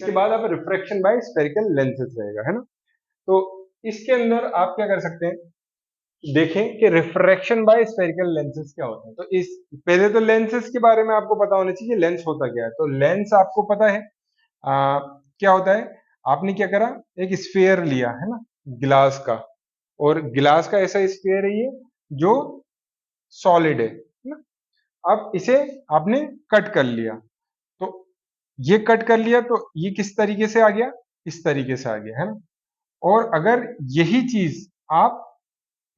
इसके बाद आप रिफ्रैक्शन बाय स्फेरिकल लेंसेज रहेगा, है ना। तो इसके अंदर आप क्या कर सकते हैं, देखें कि रिफ्रैक्शन बाय स्फेरिकल लेंसेज क्या होता है। तो इस पहले तो लेंसेज के बारे में आपको पता होना चाहिए, लेंस होता क्या है। तो लेंस आपको पता है क्या होता है। आपने क्या करा, एक स्फीयर लिया है ना, गिलास का, और गिलास का ऐसा स्फीयर है ये जो सॉलिड है ना। अब इसे आपने कट कर लिया, तो ये कट कर लिया तो ये किस तरीके से आ गया, इस तरीके से आ गया, है ना। और अगर यही चीज आप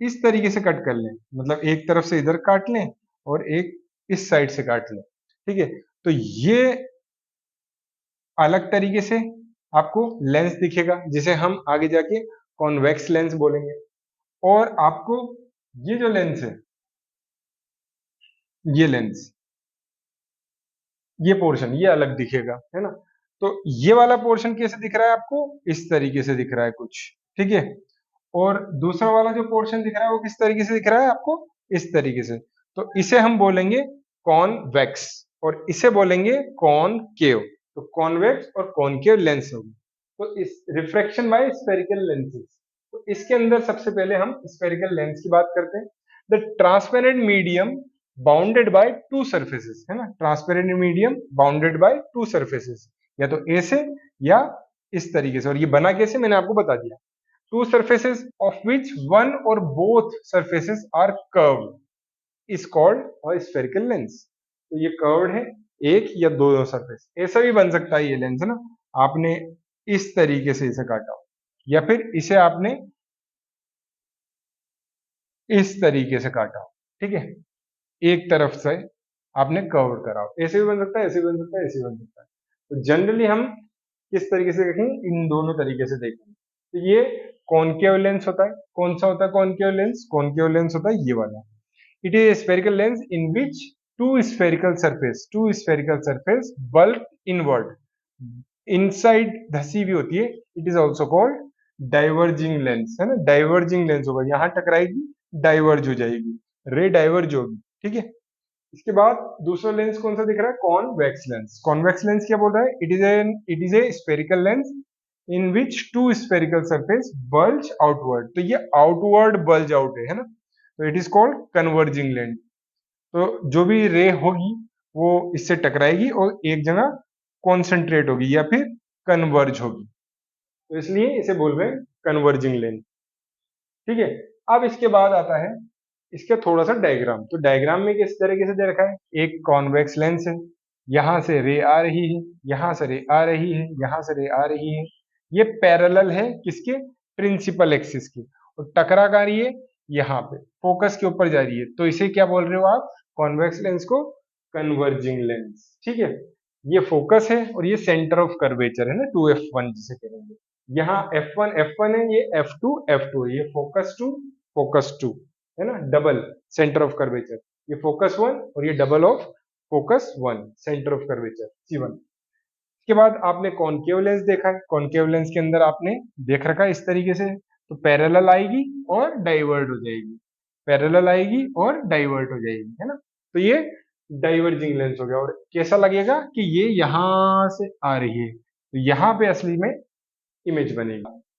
इस तरीके से कट कर लें, मतलब एक तरफ से इधर काट लें और एक इस साइड से काट लें, ठीक है, तो ये अलग तरीके से आपको लेंस दिखेगा, जिसे हम आगे जाके कॉन्वेक्स लेंस बोलेंगे। और आपको ये जो लेंस है, ये लेंस, ये पोर्शन ये अलग दिखेगा, है ना। तो ये वाला पोर्शन कैसे दिख रहा है आपको, इस तरीके से दिख रहा है कुछ, ठीक है। और दूसरा वाला जो पोर्शन दिख रहा है वो किस तरीके से दिख रहा है आपको, इस तरीके से। तो इसे हम बोलेंगे कॉन्वेक्स और इसे बोलेंगे कॉनकेव। तो कॉन्वेक्स और कॉनकेव लेंस होगी। तो इस रिफ्रैक्शन बाय स्फेरिकल लेंसेज, तो इसके अंदर सबसे पहले हम स्फेरिकल लेंस की बात करते हैं। The transparent medium bounded by two surfaces, है ना, transparent medium bounded by two surfaces, या तो ऐसे या इस तरीके से। और ये बना कैसे, मैंने आपको बता दिया। Two surfaces of which one or both surfaces are curved is called a spherical lens। तो ये कर्व्ड है, एक या दोनों सरफेस, ऐसा भी बन सकता है ये लेंस, है ना। आपने इस तरीके से इसे काटा हो, या फिर इसे आपने इस तरीके से काटा हो, ठीक है, एक तरफ से आपने कवर करा हो, ऐसे भी बन सकता है, ऐसे भी बन सकता है, ऐसे भी बन सकता है। तो जनरली हम किस तरीके से देखेंगे, इन दोनों तरीके से देखेंगे। तो ये कॉनकेव लेंस होता है। कौन सा होता है कॉनकेव लेंस, कॉनकेव लेंस होता है ये वाला। It is spherical lens in which two spherical surface bulge inward, inside धसी हुई होती है। It is also called diverging lens, है ना। डाइवर्जिंग लेंस होगा, यहां टकराएगी, डाइवर्ज हो जाएगी, रे डाइवर्ज होगी, ठीक है। इसके बाद दूसरा लेंस कौन सा दिख रहा है, कॉन्वेक्स लेंस। कॉन्वेक्स लेंस क्या बोल रहा है, it is a spherical lens in which two spherical surface bulge outward. तो ये आउटवर्ड बल्ज आउट है ना। तो it is called converging lens. तो जो भी रे होगी वो इससे टकराएगी और एक जगह कॉन्सेंट्रेट होगी या फिर कन्वर्ज होगी, तो इसलिए इसे बोल रहे हैं कन्वर्जिंग लेंस, ठीक है। अब इसके बाद आता है इसका थोड़ा सा डायग्राम। तो डायग्राम में किस तरीके से दे रखा है, एक कॉन्वेक्स लेंस है, यहां से रे आ रही है, यहां से रे आ रही है, यहां से रे आ रही है। ये पैरेलल है किसके, प्रिंसिपल एक्सिस की, और टकरा कर रही है यहाँ पे, फोकस के ऊपर जा रही है। तो इसे क्या बोल रहे हो आप, कॉन्वेक्स लेंस को कन्वर्जिंग लेंस, ठीक है। ये फोकस है और ये सेंटर ऑफ कर्वेचर है ना, 2f1 जिसे कहेंगे। यहाँ F1 है, ये F2 है, ये फोकस टू, है ना, डबल सेंटर ऑफ कर्वेचर। ये फोकस वन और ये double of focus one, centre of curvature C1। इसके बाद आपने कॉनकेव लेंस देखा है, कॉनकेव लेंस के अंदर आपने देख रखा है इस तरीके से। तो पैरेलल आएगी और डाइवर्ट हो जाएगी, पैरेलल आएगी और डाइवर्ट हो जाएगी, है ना। तो ये डाइवर्जिंग लेंस हो गया। और कैसा लगेगा कि ये यहां से आ रही है, तो यहाँ पे असली में इमेज बनेगी।